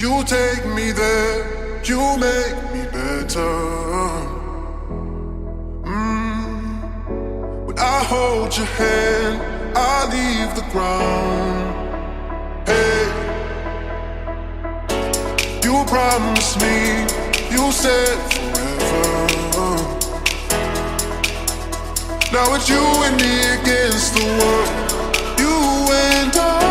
You take me there, you make me better. When I hold your hand, I leave the ground. Hey, you promised me, you said forever. Now it's you and me against the world, you and I.